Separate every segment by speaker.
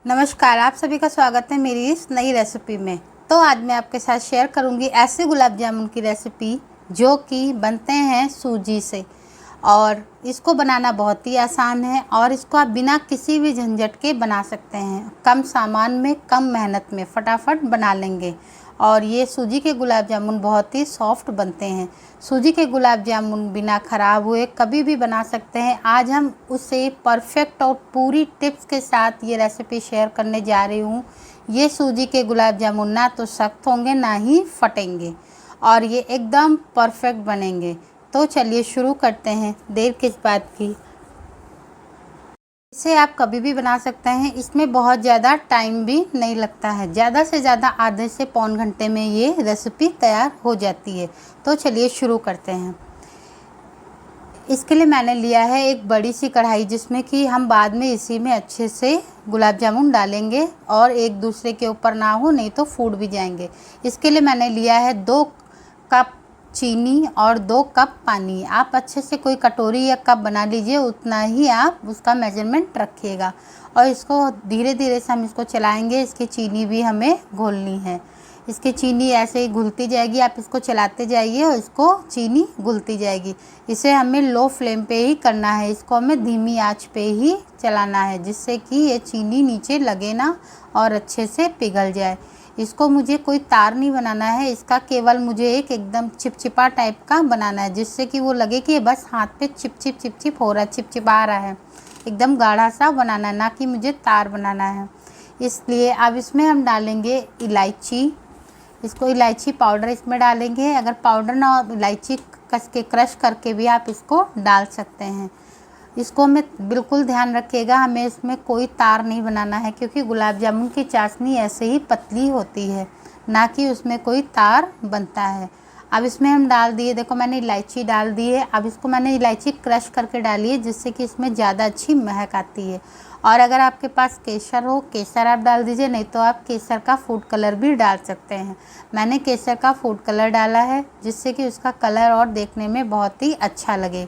Speaker 1: नमस्कार, आप सभी का स्वागत है मेरी इस नई रेसिपी में। तो आज मैं आपके साथ शेयर करूंगी ऐसे गुलाब जामुन की रेसिपी जो कि बनते हैं सूजी से, और इसको बनाना बहुत ही आसान है और इसको आप बिना किसी भी झंझट के बना सकते हैं। कम सामान में, कम मेहनत में फटाफट बना लेंगे। और ये सूजी के गुलाब जामुन बहुत ही सॉफ्ट बनते हैं। सूजी के गुलाब जामुन बिना ख़राब हुए कभी भी बना सकते हैं। आज हम उसे परफेक्ट और पूरी टिप्स के साथ ये रेसिपी शेयर करने जा रही हूँ। ये सूजी के गुलाब जामुन ना तो सख्त होंगे ना ही फटेंगे, और ये एकदम परफेक्ट बनेंगे। तो चलिए शुरू करते हैं, देर किस बात की। इसे आप कभी भी बना सकते हैं, इसमें बहुत ज़्यादा टाइम भी नहीं लगता है। ज़्यादा से ज़्यादा आधे से पौन घंटे में ये रेसिपी तैयार हो जाती है। तो चलिए शुरू करते हैं। इसके लिए मैंने लिया है एक बड़ी सी कढ़ाई, जिसमें कि हम बाद में इसी में अच्छे से गुलाब जामुन डालेंगे और एक दूसरे के ऊपर ना हो, नहीं तो फूट भी जाएंगे। इसके लिए मैंने लिया है 2 कप चीनी और 2 कप पानी। आप अच्छे से कोई कटोरी या कप बना लीजिए, उतना ही आप उसका मेजरमेंट रखिएगा। और इसको धीरे धीरे से हम इसको चलाएंगे। इसकी चीनी भी हमें घोलनी है। इसकी चीनी ऐसे ही घुलती जाएगी, आप इसको चलाते जाइए और इसको चीनी घुलती जाएगी। इसे हमें लो फ्लेम पे ही करना है, इसको हमें धीमी आंच पे ही चलाना है, जिससे कि ये चीनी नीचे लगे ना और अच्छे से पिघल जाए। इसको मुझे कोई तार नहीं बनाना है, इसका केवल मुझे एक एकदम चिपचिपा टाइप का बनाना है, जिससे कि वो लगे कि बस हाथ पे चिपचिप हो रहा है, चिपचिपा रहा है। एकदम गाढ़ा सा बनाना है, ना कि मुझे तार बनाना है। इसलिए अब इसमें हम डालेंगे इलायची। इसको इलायची पाउडर इसमें डालेंगे। अगर पाउडर ना हो, इलायची कस के क्रश करके भी आप इसको डाल सकते हैं। इसको हमें बिल्कुल ध्यान रखिएगा, हमें इसमें कोई तार नहीं बनाना है, क्योंकि गुलाब जामुन की चाशनी ऐसे ही पतली होती है, ना कि उसमें कोई तार बनता है। अब इसमें हम डाल दिए, देखो मैंने इलायची डाल दी है। अब इसको मैंने इलायची क्रश करके डाली है, जिससे कि इसमें ज़्यादा अच्छी महक आती है। और अगर आपके पास केसर हो, केसर आप डाल दीजिए, नहीं तो आप केसर का फूड कलर भी डाल सकते हैं। मैंने केसर का फूड कलर डाला है, जिससे कि उसका कलर और देखने में बहुत ही अच्छा लगे।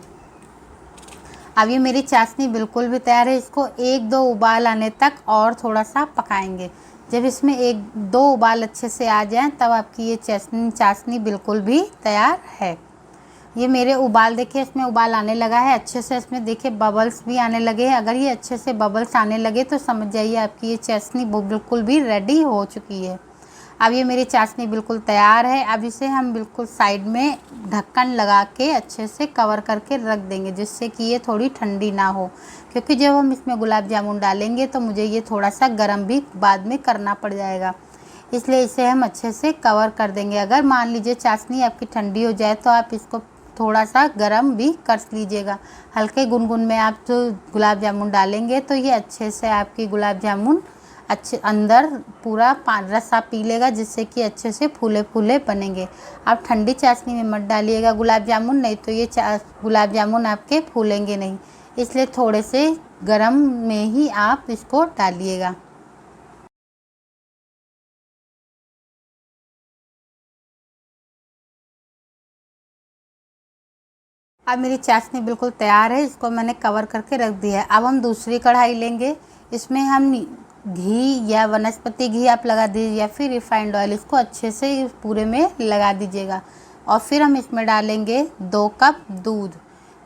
Speaker 1: अब ये मेरी चाशनी बिल्कुल भी तैयार है। इसको 1-2 उबाल आने तक और थोड़ा सा पकाएंगे। जब इसमें 1-2 उबाल अच्छे से आ जाएं, तब आपकी ये चाशनी बिल्कुल भी तैयार है। ये मेरे उबाल देखिए, इसमें उबाल आने लगा है अच्छे से। इसमें देखिए बबल्स भी आने लगे हैं। अगर ये अच्छे से बबल्स आने लगे तो समझ जाइए आपकी ये चाशनी बिल्कुल भी रेडी हो चुकी है। अब ये मेरी चाशनी बिल्कुल तैयार है। अब इसे हम बिल्कुल साइड में ढक्कन लगा के अच्छे से कवर करके रख देंगे, जिससे कि ये थोड़ी ठंडी ना हो, क्योंकि जब हम इसमें गुलाब जामुन डालेंगे तो मुझे ये थोड़ा सा गर्म भी बाद में करना पड़ जाएगा। इसलिए इसे हम अच्छे से कवर कर देंगे। अगर मान लीजिए चाशनी आपकी ठंडी हो जाए तो आप इसको थोड़ा सा गरम भी कर लीजिएगा। हल्के गुनगुन में आप जो गुलाब जामुन डालेंगे तो ये अच्छे से आपकी गुलाब जामुन अच्छे अंदर पूरा रसा पी लेगा, जिससे कि अच्छे से फूले फूले बनेंगे। आप ठंडी चाशनी में मत डालिएगा गुलाब जामुन, नहीं तो ये गुलाब जामुन आपके फूलेंगे नहीं। इसलिए थोड़े से गरम में ही आप इसको डालिएगा। अब मेरी चाशनी बिल्कुल तैयार है, इसको मैंने कवर करके रख दिया है। अब हम दूसरी कढ़ाई लेंगे। इसमें हम घी या वनस्पति घी आप लगा दीजिए, या फिर रिफाइंड ऑयल, इसको अच्छे से पूरे में लगा दीजिएगा। और फिर हम इसमें डालेंगे 2 कप दूध,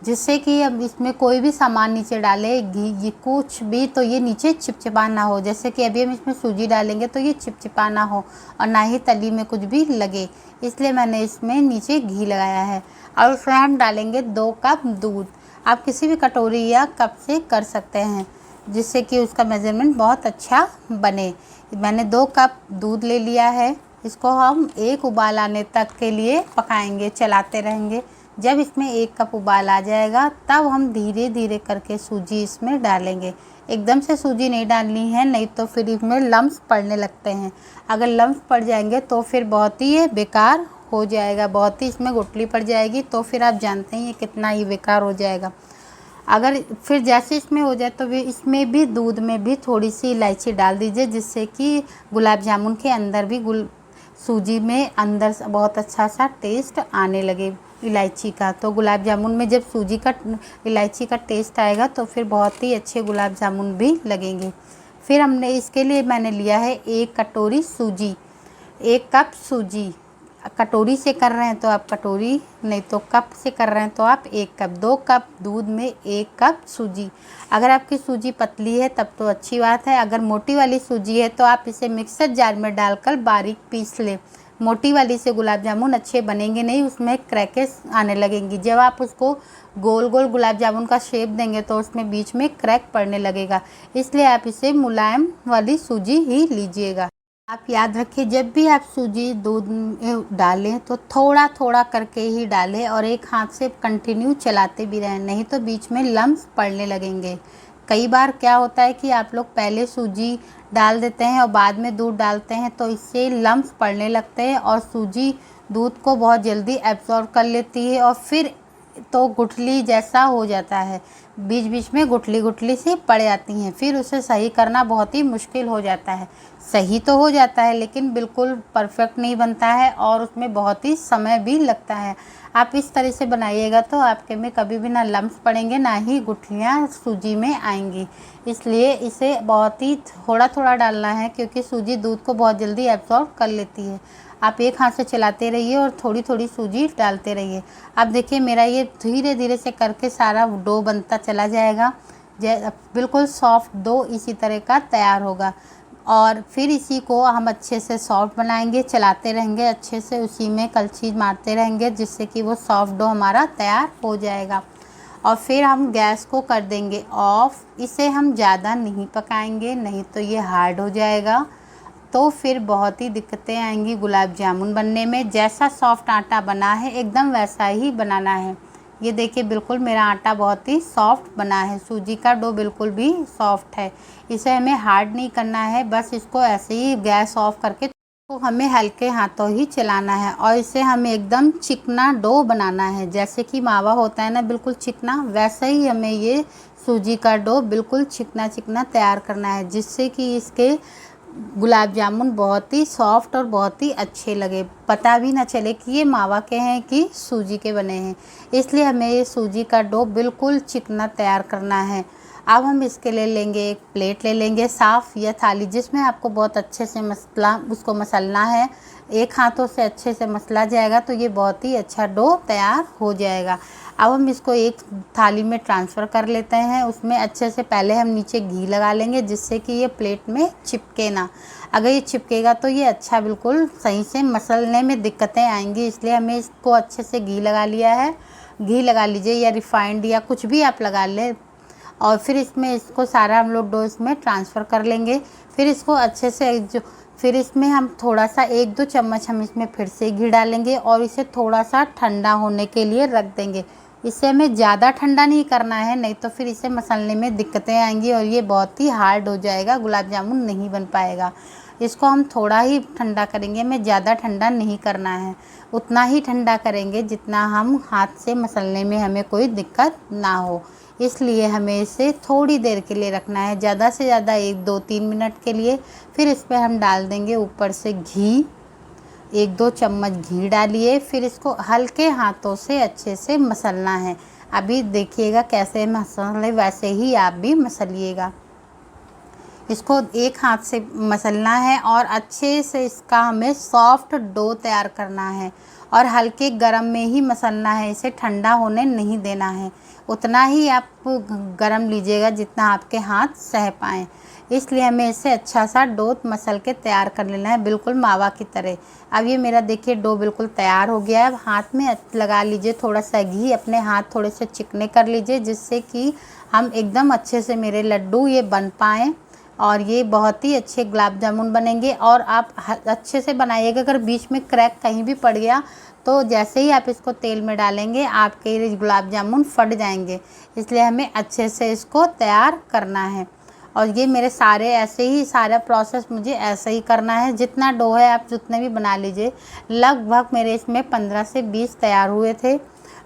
Speaker 1: जिससे कि अब इसमें कोई भी सामान नीचे डाले, घी ये कुछ भी, तो ये नीचे चिपचिपा ना हो। जैसे कि अभी हम इसमें सूजी डालेंगे तो ये चिपचिपा ना हो और ना ही तली में कुछ भी लगे, इसलिए मैंने इसमें नीचे घी लगाया है। और उसमें हम डालेंगे 2 कप दूध। आप किसी भी कटोरी या कप से कर सकते हैं, जिससे कि उसका मेज़रमेंट बहुत अच्छा बने। मैंने 2 कप दूध ले लिया है। इसको हम 1 उबाल आने तक के लिए पकाएंगे, चलाते रहेंगे। जब इसमें 1 कप उबाल आ जाएगा, तब हम धीरे धीरे करके सूजी इसमें डालेंगे। एकदम से सूजी नहीं डालनी है, नहीं तो फिर इसमें लम्स पड़ने लगते हैं। अगर लम्स पड़ जाएंगे तो फिर बहुत ही ये बेकार हो जाएगा, बहुत ही इसमें गुठली पड़ जाएगी, तो फिर आप जानते हैं ये कितना ही बेकार हो जाएगा। अगर फिर जैसे इसमें हो जाए तो इसमें भी दूध में भी थोड़ी सी इलायची डाल दीजिए, जिससे कि गुलाब जामुन के अंदर भी सूजी में अंदर बहुत अच्छा सा टेस्ट आने लगे इलायची का। तो गुलाब जामुन में जब सूजी का इलायची का टेस्ट आएगा तो फिर बहुत ही अच्छे गुलाब जामुन भी लगेंगे। फिर हमने इसके लिए मैंने लिया है 1 कटोरी सूजी, 1 कप सूजी। कटोरी से कर रहे हैं तो आप कटोरी, नहीं तो कप से कर रहे हैं तो आप 1 कप। 2 कप दूध में 1 कप सूजी। अगर आपकी सूजी पतली है तब तो अच्छी बात है, अगर मोटी वाली सूजी है तो आप इसे मिक्सर जार में डालकर बारीक पीस लें। मोटी वाली से गुलाब जामुन अच्छे बनेंगे नहीं, उसमें क्रैकेस आने लगेंगी। जब आप उसको गोल गोल गुलाब जामुन का शेप देंगे तो उसमें बीच में क्रैक पड़ने लगेगा, इसलिए आप इसे मुलायम वाली सूजी ही लीजिएगा। आप याद रखिए, जब भी आप सूजी दूध में डालें तो थोड़ा थोड़ा करके ही डालें और एक हाथ से कंटिन्यू चलाते भी रहें, नहीं तो बीच में लम्स पड़ने लगेंगे। कई बार क्या होता है कि आप लोग पहले सूजी डाल देते हैं और बाद में दूध डालते हैं, तो इससे लम्स पड़ने लगते हैं और सूजी दूध को बहुत जल्दी एब्जॉर्ब कर लेती है और फिर तो गुठली जैसा हो जाता है, बीच बीच में गुठली गुठली सी पड़ जाती हैं, फिर उसे सही करना बहुत ही मुश्किल हो जाता है। सही तो हो जाता है लेकिन बिल्कुल परफेक्ट नहीं बनता है और उसमें बहुत ही समय भी लगता है। आप इस तरह से बनाइएगा तो आपके में कभी भी ना लम्स पड़ेंगे, ना ही गुठलियाँ सूजी में आएंगी। इसलिए इसे बहुत ही थोड़ा थोड़ा डालना है, क्योंकि सूजी दूध को बहुत जल्दी एब्जॉर्ब कर लेती है। आप एक हाथ से चलाते रहिए और थोड़ी थोड़ी सूजी डालते रहिए। अब देखिए मेरा ये धीरे धीरे से करके सारा डो बनता चला जाएगा। बिल्कुल सॉफ्ट डो इसी तरह का तैयार होगा और फिर इसी को हम अच्छे से सॉफ्ट बनाएंगे, चलाते रहेंगे अच्छे से, उसी में कलछी मारते रहेंगे जिससे कि वो सॉफ्ट डो हमारा तैयार हो जाएगा। और फिर हम गैस को कर देंगे ऑफ। इसे हम ज़्यादा नहीं पकाएंगे, नहीं तो ये हार्ड हो जाएगा, तो फिर बहुत ही दिक्कतें आएंगी गुलाब जामुन बनने में। जैसा सॉफ्ट आटा बना है एकदम वैसा ही बनाना है। ये देखिए बिल्कुल मेरा आटा बहुत ही सॉफ्ट बना है, सूजी का डो बिल्कुल भी सॉफ्ट है। इसे हमें हार्ड नहीं करना है, बस इसको ऐसे ही गैस ऑफ करके तो हमें हल्के हाथों ही चलाना है और इसे हमें एकदम चिकना डो बनाना है। जैसे कि मावा होता है ना बिल्कुल चिकना, वैसा ही हमें ये सूजी का डो बिल्कुल चिकना चिकना तैयार करना है, जिससे कि इसके गुलाब जामुन बहुत ही सॉफ्ट और बहुत ही अच्छे लगे, पता भी ना चले कि ये मावा के हैं कि सूजी के बने हैं। इसलिए हमें ये सूजी का डो बिल्कुल चिकना तैयार करना है। अब हम इसके लिए लेंगे एक प्लेट ले लेंगे साफ़ या थाली, जिसमें आपको बहुत अच्छे से उसको मसलना है। एक हाथों से अच्छे से मसला जाएगा तो ये बहुत ही अच्छा डो तैयार हो जाएगा। अब हम इसको एक थाली में ट्रांसफ़र कर लेते हैं। उसमें अच्छे से पहले हम नीचे घी लगा लेंगे, जिससे कि ये प्लेट में चिपके ना। अगर ये चिपकेगा तो ये अच्छा बिल्कुल सही से मसलने में दिक्कतें आएंगी, इसलिए हमें इसको अच्छे से घी लगा लिया है। घी लगा लीजिए या रिफाइंड या कुछ भी आप लगा लें और फिर इसमें इसको सारा हम लोग डो इसमें ट्रांसफ़र कर लेंगे। फिर इसको अच्छे से फिर इसमें हम थोड़ा सा 1-2 चम्मच हम इसमें फिर से घी डालेंगे और इसे थोड़ा सा ठंडा होने के लिए रख देंगे। इसे हमें ज़्यादा ठंडा नहीं करना है, नहीं तो फिर इसे मसलने में दिक्कतें आएंगी और ये बहुत ही हार्ड हो जाएगा, गुलाब जामुन नहीं बन पाएगा। इसको हम थोड़ा ही ठंडा करेंगे, हमें ज़्यादा ठंडा नहीं करना है। उतना ही ठंडा करेंगे जितना हम हाथ से मसलने में हमें कोई दिक्कत ना हो। इसलिए हमें इसे थोड़ी देर के लिए रखना है, ज़्यादा से ज़्यादा 1-2-3 मिनट के लिए। फिर इस पर हम डाल देंगे ऊपर से घी, 1-2 चम्मच घी डालिए। फिर इसको हल्के हाथों से अच्छे से मसलना है। अभी देखिएगा कैसे मसले, वैसे ही आप भी मसलिएगा। इसको एक हाथ से मसलना है और अच्छे से इसका हमें सॉफ्ट डो तैयार करना है और हल्के गरम में ही मसलना है, इसे ठंडा होने नहीं देना है। उतना ही आप गरम लीजिएगा जितना आपके हाथ सह पाएँ। इसलिए हमें इसे अच्छा सा डो मसल के तैयार कर लेना है, बिल्कुल मावा की तरह। अब ये मेरा देखिए डो बिल्कुल तैयार हो गया है। अब हाथ में लगा लीजिए थोड़ा सा घी, अपने हाथ थोड़े से चिकने कर लीजिए, जिससे कि हम एकदम अच्छे से मेरे लड्डू ये बन पाएँ और ये बहुत ही अच्छे गुलाब जामुन बनेंगे। और आप अच्छे से बनाइएगा, अगर बीच में क्रैक कहीं भी पड़ गया तो जैसे ही आप इसको तेल में डालेंगे आपके गुलाब जामुन फट जाएंगे। इसलिए हमें अच्छे से इसको तैयार करना है और ये मेरे सारे ऐसे ही सारा प्रोसेस मुझे ऐसे ही करना है। जितना डो है आप जितने भी बना लीजिए। लगभग मेरे इसमें 15 से 20 तैयार हुए थे,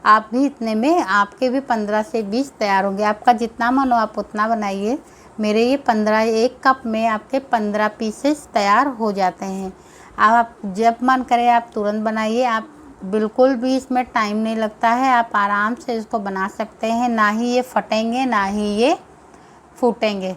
Speaker 1: आप भी इतने में आपके भी 15 से 20 तैयार होंगे। आपका जितना मन हो आप उतना बनाइए। मेरे ये 1 कप में आपके 15 पीसेस तैयार हो जाते हैं। अब आप जब मन करे आप तुरंत बनाइए, आप बिल्कुल भी इसमें टाइम नहीं लगता है, आप आराम से इसको बना सकते हैं। ना ही ये फटेंगे, ना ही ये फूटेंगे।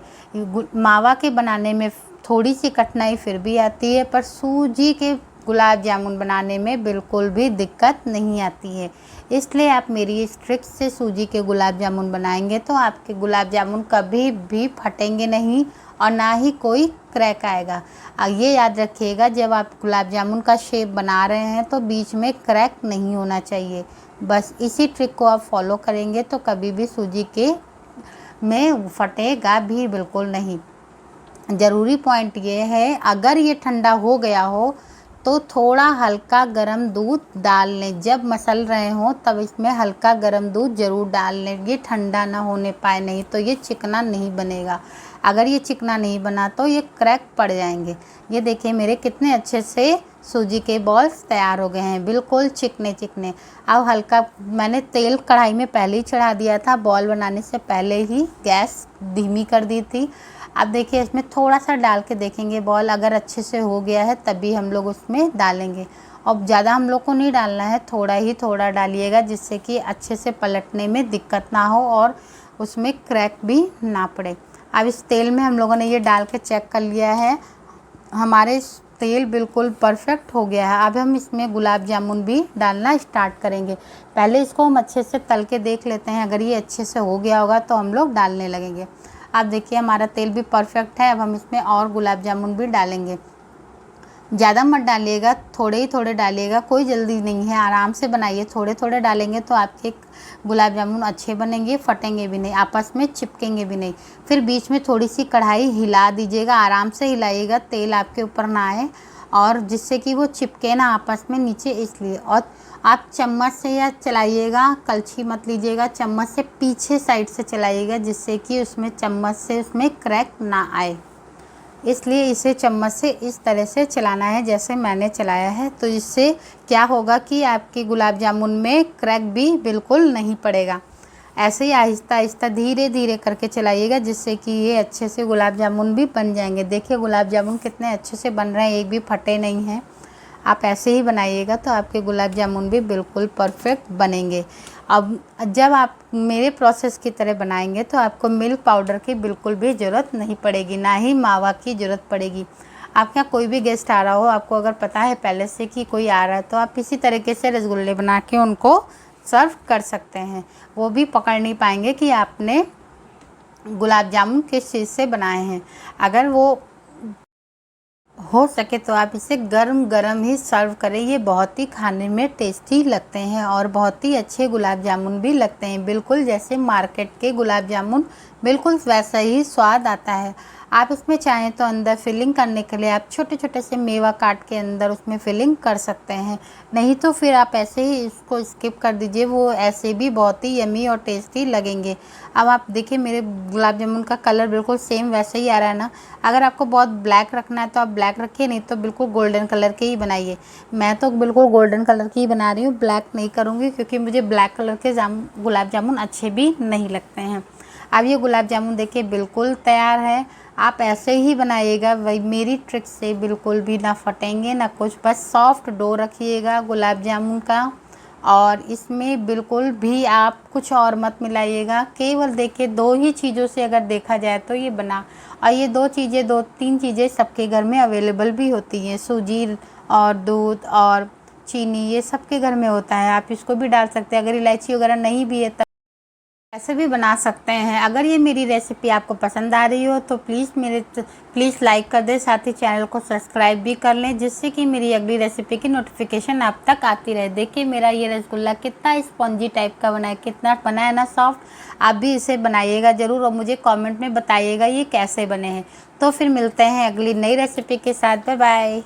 Speaker 1: मावा के बनाने में थोड़ी सी कठिनाई फिर भी आती है, पर सूजी के गुलाब जामुन बनाने में बिल्कुल भी दिक्कत नहीं आती है। इसलिए आप मेरी इस ट्रिक से सूजी के गुलाब जामुन बनाएंगे तो आपके गुलाब जामुन कभी भी फटेंगे नहीं और ना ही कोई क्रैक आएगा। ये याद रखिएगा, जब आप गुलाब जामुन का शेप बना रहे हैं तो बीच में क्रैक नहीं होना चाहिए। बस इसी ट्रिक को आप फॉलो करेंगे तो कभी भी सूजी के में फटेगा भी बिल्कुल नहीं। ज़रूरी पॉइंट ये है, अगर ये ठंडा हो गया हो तो थोड़ा हल्का गरम दूध डाल लें। जब मसल रहे हों तब इसमें हल्का गरम दूध ज़रूर डाल लें, ये ठंडा ना होने पाए, नहीं तो ये चिकना नहीं बनेगा। अगर ये चिकना नहीं बना तो ये क्रैक पड़ जाएंगे। ये देखिए मेरे कितने अच्छे से सूजी के बॉल्स तैयार हो गए हैं, बिल्कुल चिकने चिकने। अब हल्का मैंने तेल कढ़ाई में पहले ही चढ़ा दिया था, बॉल बनाने से पहले ही गैस धीमी कर दी थी। अब देखिए इसमें थोड़ा सा डाल के देखेंगे बॉल, अगर अच्छे से हो गया है तभी हम लोग उसमें डालेंगे। और ज़्यादा हम लोग को नहीं डालना है, थोड़ा ही थोड़ा डालिएगा, जिससे कि अच्छे से पलटने में दिक्कत ना हो और उसमें क्रैक भी ना पड़े। अब इस तेल में हम लोगों ने ये डाल के चेक कर लिया है, हमारे तेल बिल्कुल परफेक्ट हो गया है। अब हम इसमें गुलाब जामुन भी डालना स्टार्ट करेंगे। पहले इसको हम अच्छे से तल के देख लेते हैं, अगर ये अच्छे से हो गया होगा तो हम लोग डालने लगेंगे। आप देखिए हमारा तेल भी परफेक्ट है। अब हम इसमें और गुलाब जामुन भी डालेंगे। ज़्यादा मत डालिएगा, थोड़े ही थोड़े डालिएगा, कोई जल्दी नहीं है, आराम से बनाइए। थोड़े थोड़े डालेंगे तो आपके गुलाब जामुन अच्छे बनेंगे, फटेंगे भी नहीं, आपस में चिपकेंगे भी नहीं। फिर बीच में थोड़ी सी कढ़ाई हिला दीजिएगा, आराम से हिलाइएगा, तेल आपके ऊपर ना आए और जिससे कि वो चिपके ना आपस में नीचे, इसलिए। और आप चम्मच से या चलाइएगा, कलछी मत लीजिएगा, चम्मच से पीछे साइड से चलाइएगा, जिससे कि उसमें चम्मच से उसमें क्रैक ना आए। इसलिए इसे चम्मच से इस तरह से चलाना है जैसे मैंने चलाया है। तो इससे क्या होगा कि आपके गुलाब जामुन में क्रैक भी बिल्कुल नहीं पड़ेगा। ऐसे ही आहिस्ता आहिस्ता धीरे धीरे करके चलाइएगा, जिससे कि ये अच्छे से गुलाब जामुन भी बन जाएंगे। देखिए गुलाब जामुन कितने अच्छे से बन रहे हैं, एक भी फटे नहीं हैं। आप ऐसे ही बनाइएगा तो आपके गुलाब जामुन भी बिल्कुल परफेक्ट बनेंगे। अब जब आप मेरे प्रोसेस की तरह बनाएंगे तो आपको मिल्क पाउडर की बिल्कुल भी ज़रूरत नहीं पड़ेगी, ना ही मावा की ज़रूरत पड़ेगी। आपके यहाँ कोई भी गेस्ट आ रहा हो, आपको अगर पता है पहले से कि कोई आ रहा है, तो आप इसी तरीके से रसगुल्ले बना के उनको सर्व कर सकते हैं। वो भी पकड़ नहीं पाएंगे कि आपने गुलाब जामुन किस चीज़ से बनाए हैं। अगर वो हो सके तो आप इसे गरम गरम ही सर्व करें, ये बहुत ही खाने में टेस्टी लगते हैं और बहुत ही अच्छे गुलाब जामुन भी लगते हैं, बिल्कुल जैसे मार्केट के गुलाब जामुन, बिल्कुल वैसा ही स्वाद आता है। आप इसमें चाहें तो अंदर फिलिंग करने के लिए आप छोटे छोटे से मेवा काट के अंदर उसमें फिलिंग कर सकते हैं, नहीं तो फिर आप ऐसे ही इसको स्किप कर दीजिए, वो ऐसे भी बहुत ही यमी और टेस्टी लगेंगे। अब आप देखिए मेरे गुलाब जामुन का कलर बिल्कुल सेम वैसे ही आ रहा है ना। अगर आपको बहुत ब्लैक रखना है तो आप ब्लैक रखिए, नहीं तो बिल्कुल गोल्डन कलर के ही बनाइए। मैं तो बिल्कुल गोल्डन कलर की ही बना रही हूँ, ब्लैक नहीं करूँगी, क्योंकि मुझे ब्लैक कलर के गुलाब जामुन अच्छे भी नहीं लगते हैं। अब ये गुलाब जामुन देखिए बिल्कुल तैयार है। आप ऐसे ही बनाइएगा, वही मेरी ट्रिक से बिल्कुल भी ना फटेंगे ना कुछ, बस सॉफ्ट डो रखिएगा गुलाब जामुन का। और इसमें बिल्कुल भी आप कुछ और मत मिलाइएगा, केवल देखिए दो ही चीज़ों से अगर देखा जाए तो ये बना। और ये दो तीन चीज़ें सबके घर में अवेलेबल भी होती हैं, सूजी और दूध और चीनी, ये सबके घर में होता है। आप इसको भी डाल सकते हैं, अगर इलायची वगैरह नहीं भी है तब ऐसे भी बना सकते हैं। अगर ये मेरी रेसिपी आपको पसंद आ रही हो तो प्लीज़ लाइक कर दें, साथ ही चैनल को सब्सक्राइब भी कर लें, जिससे कि मेरी अगली रेसिपी की नोटिफिकेशन आप तक आती रहे। देखिए मेरा ये रसगुल्ला कितना स्पॉन्जी टाइप का बना है, कितना बना है ना सॉफ्ट। आप भी इसे बनाइएगा ज़रूर और मुझे कॉमेंट में बताइएगा ये कैसे बने हैं। तो फिर मिलते हैं अगली नई रेसिपी के साथ। Bye bye.